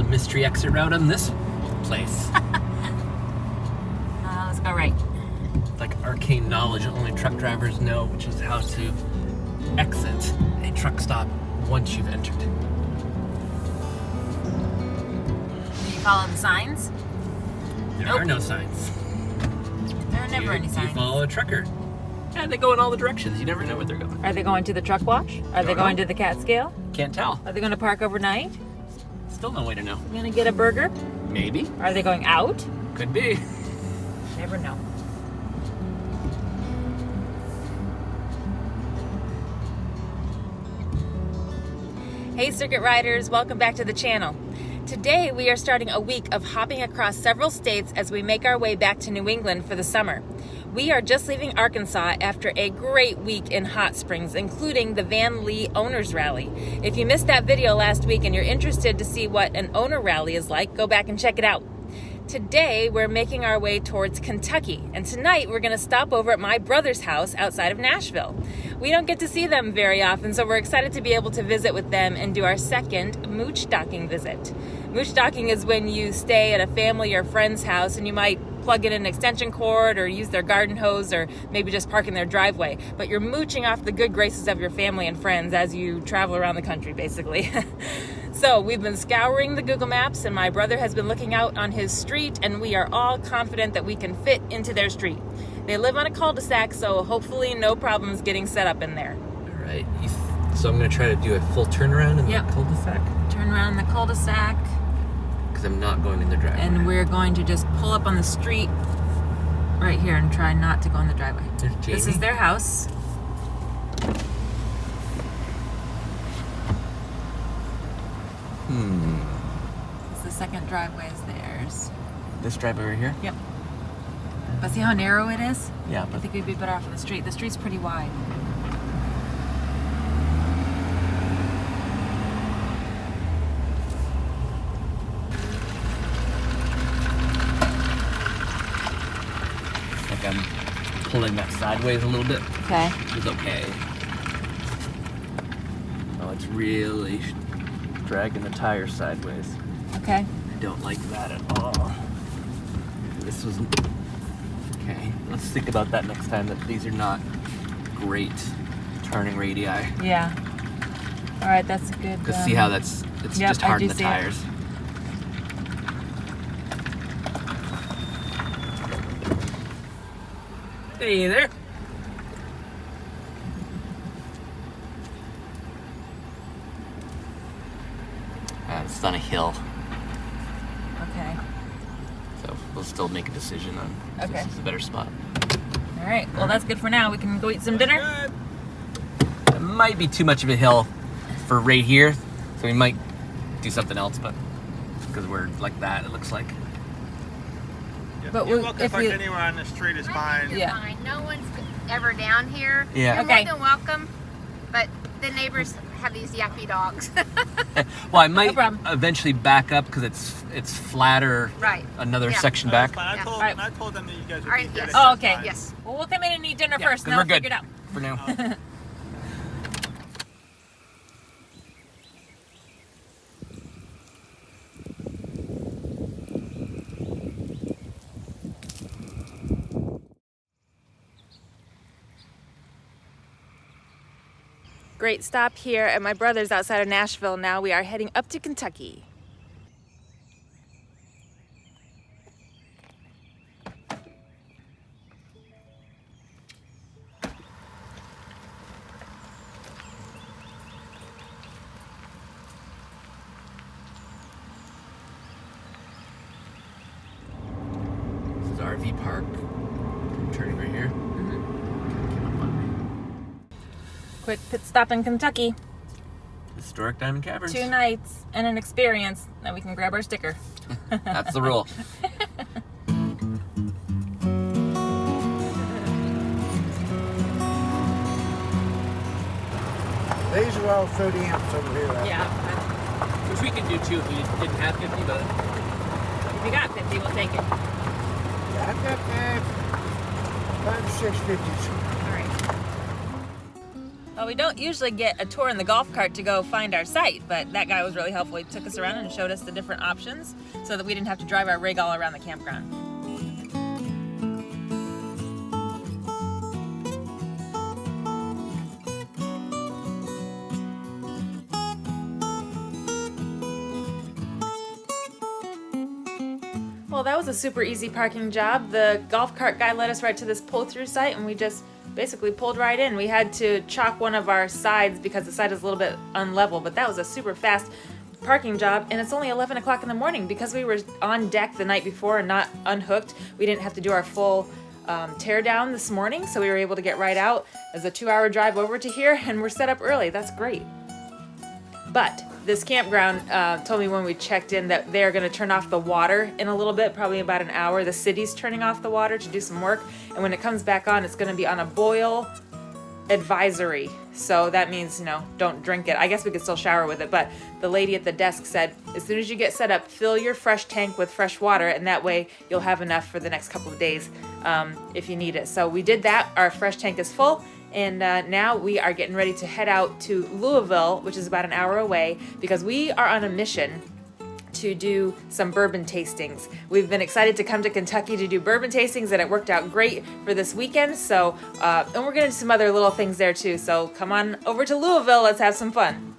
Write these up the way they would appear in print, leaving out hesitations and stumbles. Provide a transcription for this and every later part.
mystery exit route on this place. Let's go right. It's like arcane knowledge that only truck drivers know, which is how to exit a truck stop once you've entered. Do you follow the signs? There are no signs. There are never any signs. You follow a trucker. Yeah, they go in all the directions. You never know where they're going. Are they going to the truck wash? Are they going to the Catskill? Can't tell. Are they going to park overnight? Still no way to know. Are they going to get a burger? Maybe. Are they going out? Could be. Never know. Hey Circuit Riders, welcome back to the channel. Today we are starting a week of hopping across several states as we make our way back to New England for the summer. We are just leaving Arkansas after a great week in Hot Springs, including the Van Lee Owners Rally. If you missed that video last week and you're interested to see what an owner rally is like, go back and check it out. Today, we're making our way towards Kentucky, and tonight we're going to stop over at my brother's house outside of Nashville. We don't get to see them very often, so we're excited to be able to visit with them and do our second moochdocking visit. Moochdocking is when you stay at a family or friend's house and you might plug in an extension cord or use their garden hose or maybe just park in their driveway. But you're mooching off the good graces of your family and friends as you travel around the country, basically. So we've been scouring the Google Maps and my brother has been looking out on his street and we are all confident that we can fit into their street. They live on a cul-de-sac, so hopefully no problems getting set up in there. All right. So I'm going to try to do a full turnaround in the cul-de-sac. Turn around in the cul-de-sac. Because I'm not going in the driveway. And we're going to just pull up on the street right here and try not to go in the driveway. There's Jamie. This is their house. It's the second driveway is theirs. This driveway right here? Yep. But see how narrow it is? Yeah. I think we'd be better off on the street. The street's pretty wide. Like I'm pulling that sideways a little bit. Okay. It's okay. Oh, it's really dragging the tire sideways. Okay. I don't like that at all. This was... Okay, let's think about that next time, that these are not great turning radii. Yeah. All right, that's good. Because see how it's just hard in the tires. Hey there. It's on a hill. Okay. So we'll still make a decision on if this is a better spot. All right. Well, that's good for now. We can go eat some dinner. It might be too much of a hill for right here, so we might do something else, but because we're like that, it looks like. But you're welcome to park anywhere on the street is fine. Yeah. Fine. No one's ever down here. Yeah. You're Okay. more than welcome. But the neighbors have these yappy dogs. Well, I might No problem. eventually back up because it's flatter. Right. Another Yeah. section No, back. it's fine. Yeah. I told them that you guys would Alright, be yes. there. Oh, It's okay. fine. Yes. Well, we'll come in and eat dinner Yeah, first, 'cause and we're then we'll good figure it out. for now. Great stop here at my brother's outside of Nashville. Now we are heading up to Kentucky. This is RV park. I'm turning right here. Came up on me. Quick pit stop in Kentucky. Historic Diamond Caverns. 2 nights and an experience. Now we can grab our sticker. That's the rule. These are all 30 amps over here. Right? Yeah. Which we could do too if we didn't have 50, but If you got 50, we'll take it. Yeah, I've got 5 or 6 50s. All right. Well, we don't usually get a tour in the golf cart to go find our site, but that guy was really helpful. He took us around and showed us the different options so that we didn't have to drive our rig all around the campground. Well, that was a super easy parking job. The golf cart guy led us right to this pull-through site, and we just basically pulled right in. We had to chalk one of our sides because the side is a little bit unlevel, but that was a super fast parking job, and it's only 11 o'clock in the morning. Because we were on deck the night before and not unhooked, we didn't have to do our full tear down this morning, so we were able to get right out. It's a 2-hour drive over to here, and we're set up early. That's great. But this campground told me when we checked in that they're going to turn off the water in a little bit, probably about an hour. The city's turning off the water to do some work, and when it comes back on, it's going to be on a boil advisory. So that means, you know, don't drink it. I guess we could still shower with it, but the lady at the desk said as soon as you get set up, fill your fresh tank with fresh water, and that way you'll have enough for the next couple of days if you need it. So we did that. Our fresh tank is full. And now we are getting ready to head out to Louisville, which is about an hour away, because we are on a mission to do some bourbon tastings. We've been excited to come to Kentucky to do bourbon tastings, and it worked out great for this weekend. So, and we're gonna do some other little things there too. So come on over to Louisville, let's have some fun.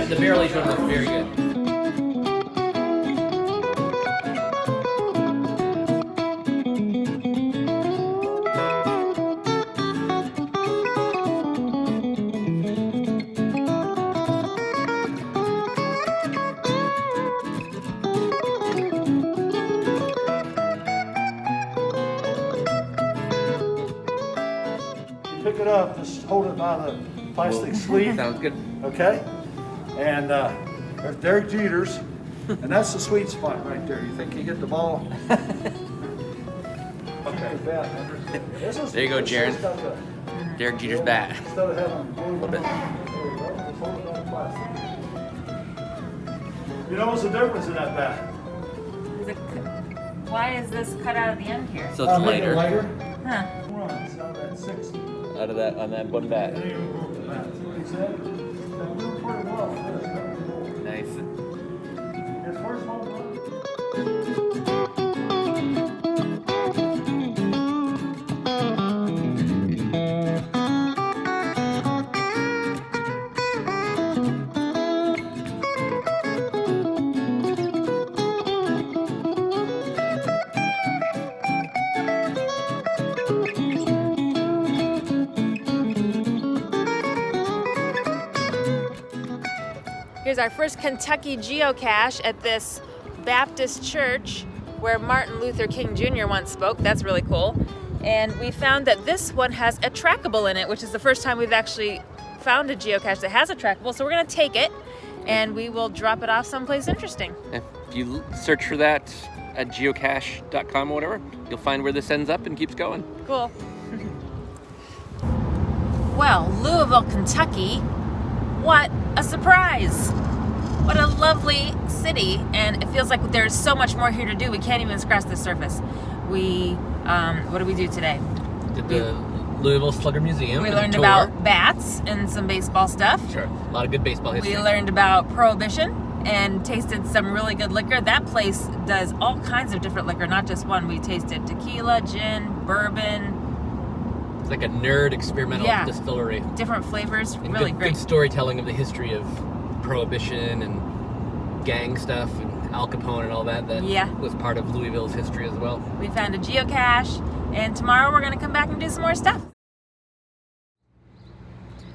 The barrel aged one looks very good. Pick it up, just hold it by the plastic sleeve. Sounds good. Okay? And there's Derek Jeter's, and that's the sweet spot right there. You think you hit the ball? Okay. There you go, Jaron. Derek Jeter's bat. Instead of having A little bit. just hold it by the plastic. You know what's the difference in that bat? Why is this cut out at the end here? So it's Make it lighter. lighter. Huh. Runs out of that 60. Out of that on that one bat. And then you move the bat. See what he said? That moved pretty well. Nice. His first home run. Here's our first Kentucky geocache at this Baptist church where Martin Luther King Jr. once spoke. That's really cool. And we found that this one has a trackable in it, which is the first time we've actually found a geocache that has a trackable. So we're gonna take it and we will drop it off someplace interesting. If you search for that at geocache.com or whatever, you'll find where this ends up and keeps going. Cool. Well, Louisville, Kentucky, what a surprise. What a lovely city, and it feels like there's so much more here to do. We can't even scratch the surface. What do we do today? Did the Louisville Slugger Museum. We learned about bats and some baseball stuff. Sure, a lot of good baseball history. We learned about Prohibition and tasted some really good liquor. That place does all kinds of different liquor, not just one. We tasted tequila, gin, bourbon. It's like a nerd experimental distillery. Different flavors, And really good, great. Good storytelling of the history of Prohibition and gang stuff and Al Capone and all that was part of Louisville's history as well. We found a geocache, and tomorrow we're going to come back and do some more stuff.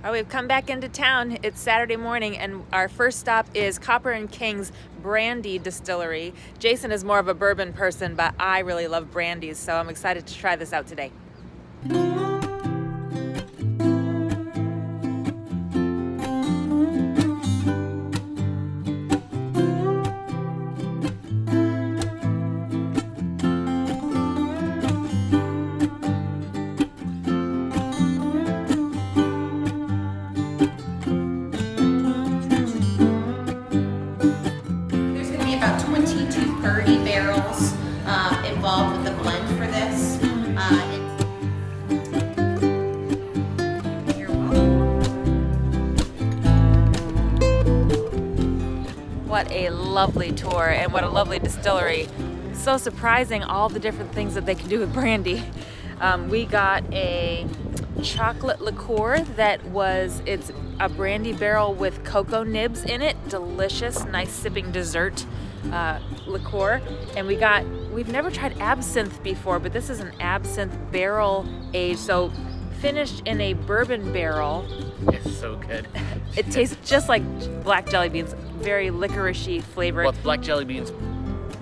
All right, we've come back into town. It's Saturday morning, and our first stop is Copper and King's Brandy Distillery. Jason is more of a bourbon person, but I really love brandies, so I'm excited to try this out today. Involved with the blend for this. You're welcome. What a lovely tour, and what a lovely distillery. So surprising, all the different things that they can do with brandy. We got a chocolate liqueur it's a brandy barrel with cocoa nibs in it. Delicious, nice sipping dessert liqueur. And we've never tried absinthe before, but this is an absinthe barrel aged, so finished in a bourbon barrel. It's so good. It tastes just like black jelly beans, very licoricey flavor. Well, it's black jelly beans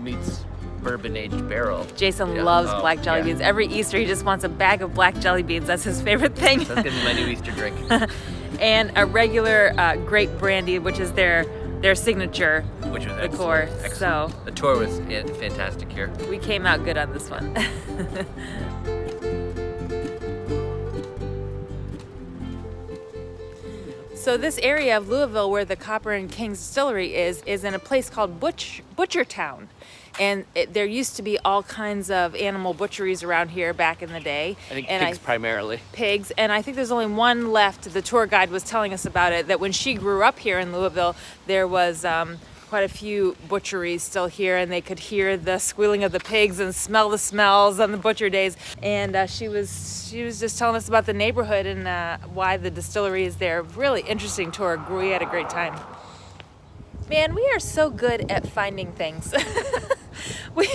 meets bourbon aged barrel. Jason loves black jelly beans. Every Easter he just wants a bag of black jelly beans. That's his favorite thing. That's gonna be my new Easter drink. And a regular grape brandy, which is their signature Which was liqueur. excellent. So The tour was fantastic here. we came out good on this one. So this area of Louisville where the Copper and King's Distillery is in a place called Butchertown. And there used to be all kinds of animal butcheries around here back in the day. I think pigs primarily. Pigs, and I think there's only one left. The tour guide was telling us about it, that when she grew up here in Louisville, there was quite a few butcheries still here, and they could hear the squealing of the pigs and smell the smells on the butcher days. And she was just telling us about the neighborhood and why the distillery is there. Really interesting tour. We had a great time. Man, we are so good at finding things. We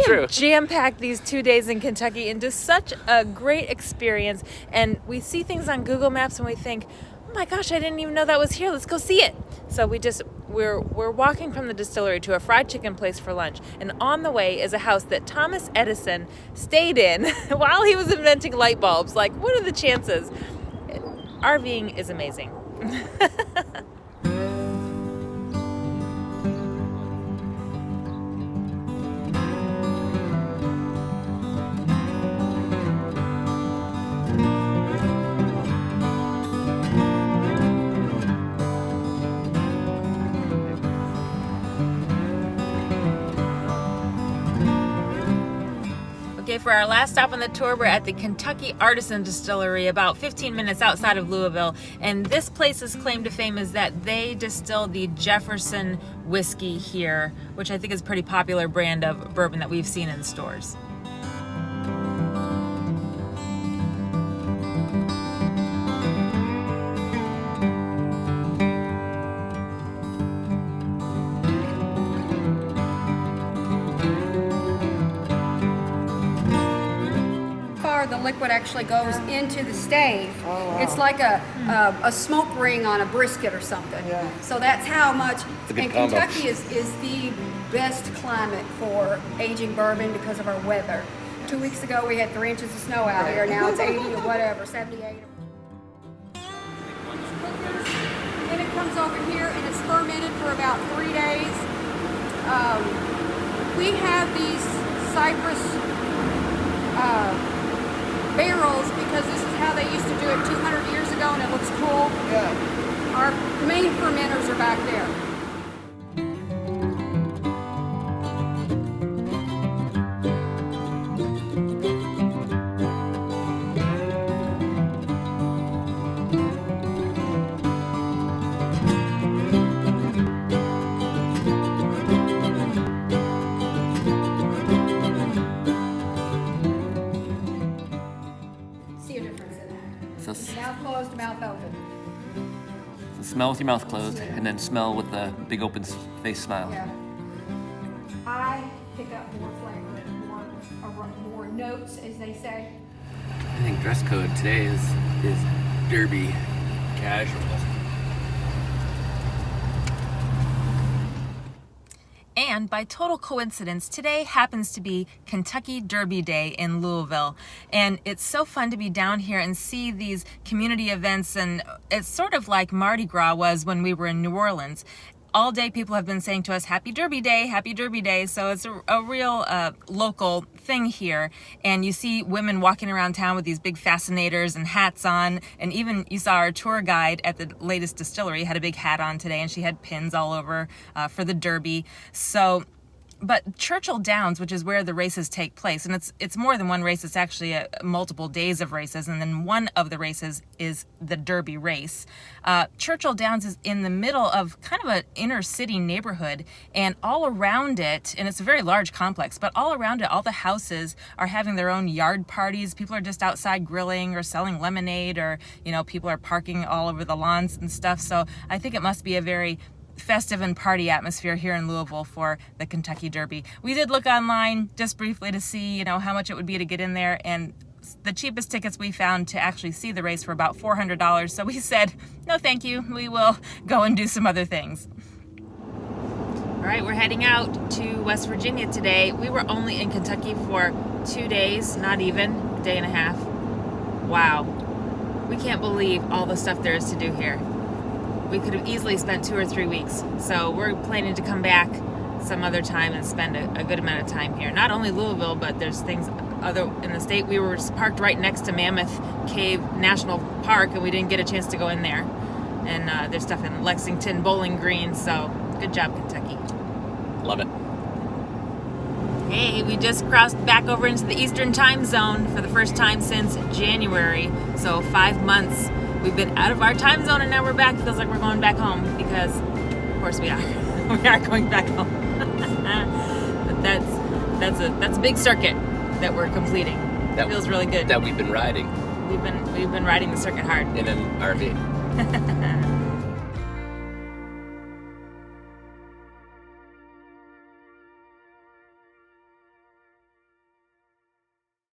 true. have jam-packed these 2 days in Kentucky into such a great experience, and we see things on Google Maps and we think, oh my gosh, I didn't even know that was here. Let's go see it. So we're walking from the distillery to a fried chicken place for lunch, and on the way is a house that Thomas Edison stayed in while he was inventing light bulbs. Like, what are the chances? RVing is amazing. Okay, for our last stop on the tour, we're at the Kentucky Artisan Distillery, about 15 minutes outside of Louisville. And this place's claim to fame is that they distill the Jefferson whiskey here, which I think is a pretty popular brand of bourbon that we've seen in stores. The liquid actually goes into the stave. Oh, wow. It's like a smoke ring on a brisket or something. Yeah. So that's how much. a good And combo. Kentucky is the best climate for aging bourbon because of our weather. 2 weeks ago we had 3 inches of snow out here. Now it's 80 or whatever, 78. Then it comes over here and it's fermented for about 3 days. We have these cypress barrels because this is how they used to do it 200 years ago, and it looks cool. Yeah. Our main fermenters are back there. mouth open. So smell with your mouth closed, and then smell with a big open face smile. Yeah. I pick up more flavor, more notes, as they say. I think dress code today is derby casual. And by total coincidence, today happens to be Kentucky Derby Day in Louisville. And it's so fun to be down here and see these community events. And it's sort of like Mardi Gras was when we were in New Orleans. All day people have been saying to us, Happy Derby Day, Happy Derby Day. So it's a real local thing here. And you see women walking around town with these big fascinators and hats on. And even you saw our tour guide at the latest distillery had a big hat on today, and she had pins all over for the Derby. But Churchill Downs, which is where the races take place, and it's more than one race, it's actually multiple days of races, and then one of the races is the Derby race. Churchill Downs is in the middle of kind of an inner city neighborhood, and all around it, and it's a very large complex, but all around it, all the houses are having their own yard parties. People are just outside grilling or selling lemonade, or, you know, people are parking all over the lawns and stuff. So I think it must be a very festive and party atmosphere here in Louisville for the Kentucky Derby. We did look online just briefly to see, you know, how much it would be to get in there, and the cheapest tickets we found to actually see the race were about $400. So we said, no thank you, we will go and do some other things. All right, we're heading out to West Virginia today. We were only in Kentucky for 2 days, not even, a day and a half. Wow, we can't believe all the stuff there is to do here. We could have easily spent 2 or 3 weeks. So we're planning to come back some other time and spend a good amount of time here. Not only Louisville, but there's things other in the state. We were parked right next to Mammoth Cave National Park, and we didn't get a chance to go in there. And there's stuff in Lexington, Bowling Green, so good job, Kentucky. Love it. Hey, we just crossed back over into the Eastern time zone for the first time since January, so 5 months. We've been out of our time zone, and now we're back. It feels like we're going back home because, of course, we are. We are going back home. But that's a big circuit that we're completing. That feels really good. That we've been riding. We've been riding the circuit hard in an RV.